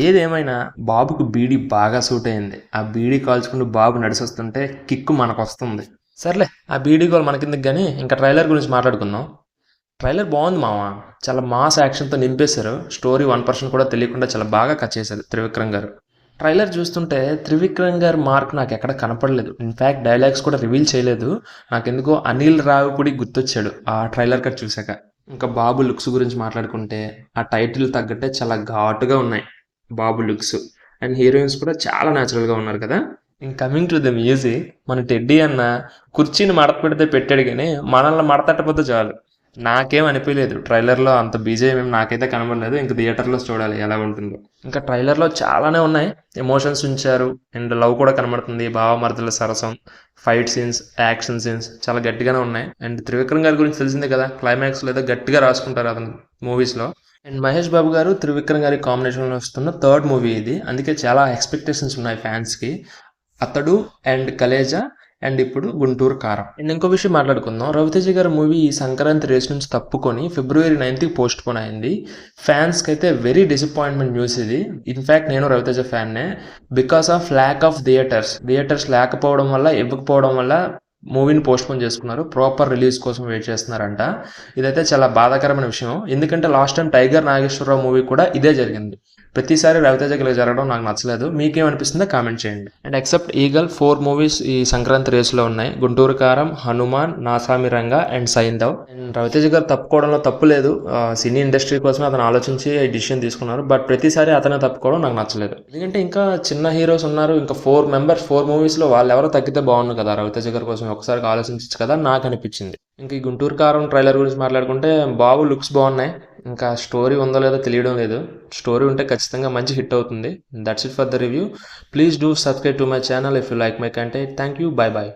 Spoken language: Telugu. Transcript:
ఏదేమైనా బాబుకు బీడీ బాగా సూట్ అయింది. ఆ బీడీ కాల్చుకుంటూ బాబు నడిసొస్తుంటే కిక్కు మనకొస్తుంది. సర్లే ఆ బీడీ గోల్ మనకిందుకు గానీ ఇంకా ట్రైలర్ గురించి మాట్లాడుకుందాం. ట్రైలర్ బాగుంది మామ. చాలా మాస్ యాక్షన్తో నింపేశారు. స్టోరీ 1% కూడా తెలియకుండా చాలా బాగా కట్ చేశారు త్రివిక్రమ్ గారు. ట్రైలర్ చూస్తుంటే త్రివిక్రమ్ గారి మార్క్ నాకు ఎక్కడ కనపడలేదు. ఇన్ఫ్యాక్ట్ డైలాగ్స్ కూడా రివీల్ చేయలేదు. నాకెందుకో అనిల్ రావిపూడి గుర్తొచ్చాడు ఆ ట్రైలర్ కట్ చూశాక. ఇంకా బాబు లుక్స్ గురించి మాట్లాడుకుంటే ఆ టైటిల్ తగ్గట్టే చాలా ఘాటుగా ఉన్నాయి బాబు లుక్స్. అండ్ హీరోయిన్స్ కూడా చాలా న్యాచురల్గా ఉన్నారు కదా. ఇంక కమింగ్ టు ద మ్యూజిక్, మన టెడ్డీ అన్న కుర్చీని మడత పెడితే పెట్టాడు కానీ మనల్ని మడతట్టకపోతే చాలు. నాకేం అనిపించలేదు ట్రైలర్లో అంత బీజేఎం ఏం నాకైతే కనబడలేదు. ఇంకా థియేటర్లో చూడాలి ఎలా ఉంటుందో. ఇంకా ట్రైలర్లో చాలానే ఉన్నాయి, ఎమోషన్స్ ఉంచారు అండ్ లవ్ కూడా కనబడుతుంది. భావమర్దుల సరసం, ఫైట్ సీన్స్, యాక్షన్ సీన్స్ చాలా గట్టిగానే ఉన్నాయి. అండ్ త్రివిక్రమ్ గారి గురించి తెలిసిందే కదా, క్లైమాక్స్ లేదా గట్టిగా రాసుకుంటారు అతను మూవీస్లో. అండ్ మహేష్ బాబు గారు త్రివిక్రమ్ గారి కాంబినేషన్లో వస్తున్న థర్డ్ మూవీ ఇది, అందుకే చాలా ఎక్స్పెక్టేషన్స్ ఉన్నాయి ఫ్యాన్స్కి. అతడు అండ్ కలేజా అండ్ ఇప్పుడు గుంటూరు కారం. అండ్ ఇంకో విషయం మాట్లాడుకుందాం, రవితేజ గారి మూవీ ఈ సంక్రాంతి రేస్ నుంచి తప్పుకొని February 9th పోస్ట్ పోన్ అయింది. ఫ్యాన్స్కి అయితే వెరీ డిసప్పాయింట్మెంట్ న్యూస్ ఇది. ఇన్ఫ్యాక్ట్ నేను రవితేజ ఫ్యాన్నే. Because of lack of theatres లేకపోవడం వల్ల, ఇవ్వకపోవడం వల్ల మూవీని పోస్ట్ పోన్ చేసుకున్నారు. ప్రాపర్ రిలీజ్ కోసం వెయిట్ చేస్తున్నారంట. ఇదైతే చాలా బాధాకరమైన విషయం, ఎందుకంటే last time Tiger Nageswara Rao movie కూడా ఇదే జరిగింది. ప్రతిసారి రవితేజకి ఇలా జరగడం నాకు నచ్చలేదు. మీకేమనిపిస్తుందో కామెంట్ చేయండి. అండ్ ఎక్సెప్ట్ ఈగల్ 4 మూవీస్ ఈ సంక్రాంతి రేస్లో ఉన్నాయి: గుంటూరు కారం, హనుమాన్, నాసామి రంగ అండ్ సైంధవ్. అండ్ రవితేజ గారు తప్పుకోవడంలో తప్పు లేదు. సినీ ఇండస్ట్రీ కోసం అతను ఆలోచించి ఈ డిసిషన్ తీసుకున్నారు. బట్ ప్రతిసారి అతనే తప్పుకోవడం నాకు నచ్చలేదు, ఎందుకంటే ఇంకా చిన్న హీరోస్ ఉన్నారు. ఇంకా 4 మూవీస్లో వాళ్ళు ఎవరో తగ్గితే బాగుండు కదా. రవితేజ గారి కోసం ఒకసారి ఆలోచించచ్చు కదా నాకు అనిపించింది. ఇంకా ఈ గుంటూరు కారం ట్రైలర్ గురించి మాట్లాడుకుంటే బాబు లుక్స్ బాగున్నాయి. ఇంకా స్టోరీ ఉందో లేదో తెలియడం లేదు. స్టోరీ ఉంటే ఖచ్చితంగా మంచి హిట్ అవుతుంది. That's it for the review. Please do subscribe to my channel if you like my content. Thank you. Bye bye.